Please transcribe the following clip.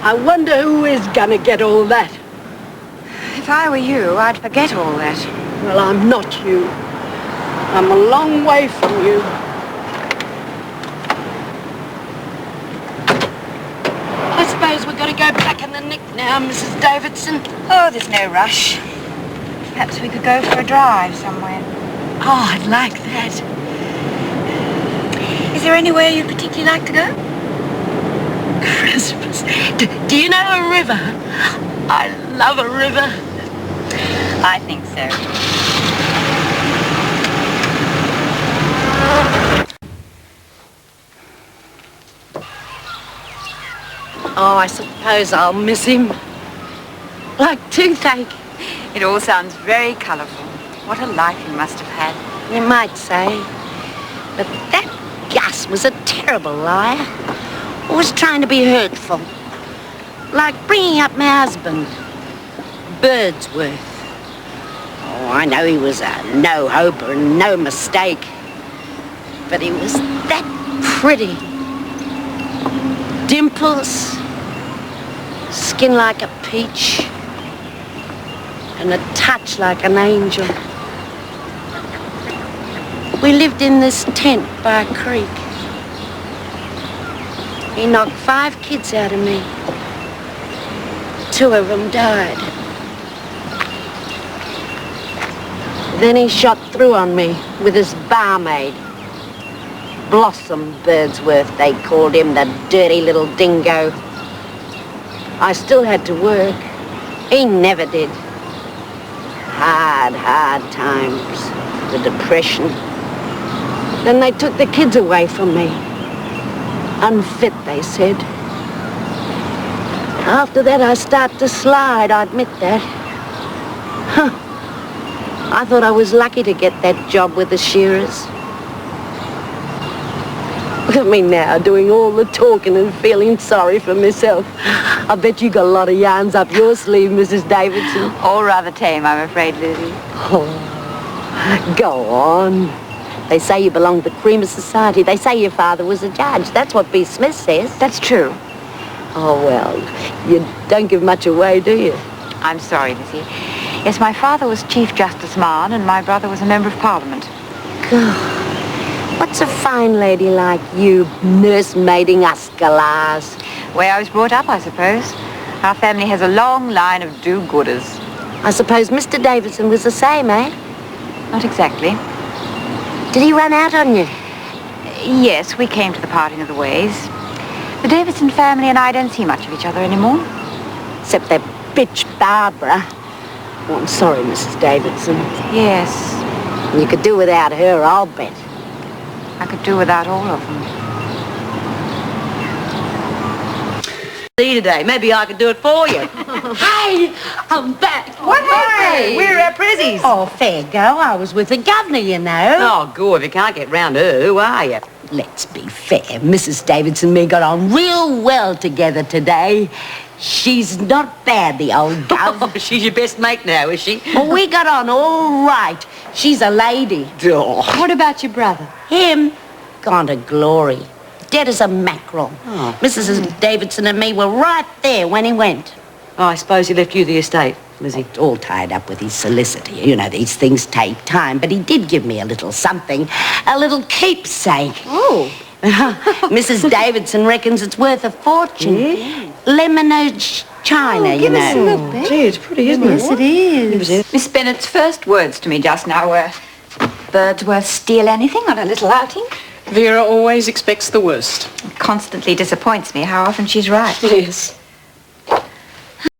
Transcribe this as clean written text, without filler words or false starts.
I wonder who is gonna get all that. If I were you, I'd forget all that. Well, I'm not you. I'm a long way from you. I suppose we've got to go back in the nick now, Mrs. Davidson. Oh, there's no rush. Perhaps we could go for a drive somewhere. Oh, I'd like that. Is there anywhere you'd particularly like to go? Christmas. Do you know a river? I love a river. I think so. Oh, I suppose I'll miss him. Like toothache. It all sounds very colourful. What a life he must have had. You might say. But that Gus was a terrible liar. Always trying to be hurtful. Like bringing up my husband, Birdsworth. Oh, I know he was a no-hoper and no mistake. But he was that pretty. Dimples, skin like a peach, and a touch like an angel. We lived in this tent by a creek. He knocked 5 kids out of me. 2 of them died. Then he shot through on me with his barmaid. Blossom Birdsworth, they called him, the dirty little dingo. I still had to work. He never did. Hard times. The depression. Then they took the kids away from me. Unfit, they said. After that, I started to slide, I admit that. I thought I was lucky to get that job with the shearers. Look at me now, doing all the talking and feeling sorry for myself. I bet you got a lot of yarns up your sleeve, Mrs. Davidson. All rather tame, I'm afraid, Lizzie. Oh, go on. They say you belong to the cream of society. They say your father was a judge. That's what B. Smith says. That's true. Oh, well, you don't give much away, do you? I'm sorry, Lizzie. Yes, my father was Chief Justice Mahon and my brother was a Member of Parliament. God. What's a fine lady like you nursemaiding us galahs? The way I was brought up, I suppose. Our family has a long line of do-gooders. I suppose Mr. Davidson was the same, eh? Not exactly. Did he run out on you? Yes, we came to the parting of the ways. The Davidson family and I don't see much of each other anymore. Except that bitch Barbara. Oh, I'm sorry, Mrs. Davidson. Yes. You could do without her, I'll bet. I could do without all of them. See you today. Maybe I could do it for you. Hey, I'm back. What happened? We're at Prezzies. Oh, fair go. I was with the governor, you know. Oh, good. If you can't get round her, who are you? Let's be fair. Mrs. Davidson and me got on real well together today. She's not bad, the old gov. Oh, she's your best mate now, is she? Well, we got on all right. She's a lady. Oh. What about your brother? Him, gone to glory. Dead as a mackerel. Oh. Mrs. Davidson and me were right there when he went. Oh, I suppose he left you the estate, Lizzie. It's all tied up with his solicitor. You know, these things take time. But he did give me a little something, a little keepsake. Oh. Mrs. Davidson reckons it's worth a fortune. Yeah. Lemonade china, you give us a know. look, Beck. Gee, it's pretty, isn't it? Yes, it is. Miss Bennett's first words to me just now were, Birdsworth steal anything on a little outing? Vera always expects the worst. It constantly disappoints me how often she's right. Yes.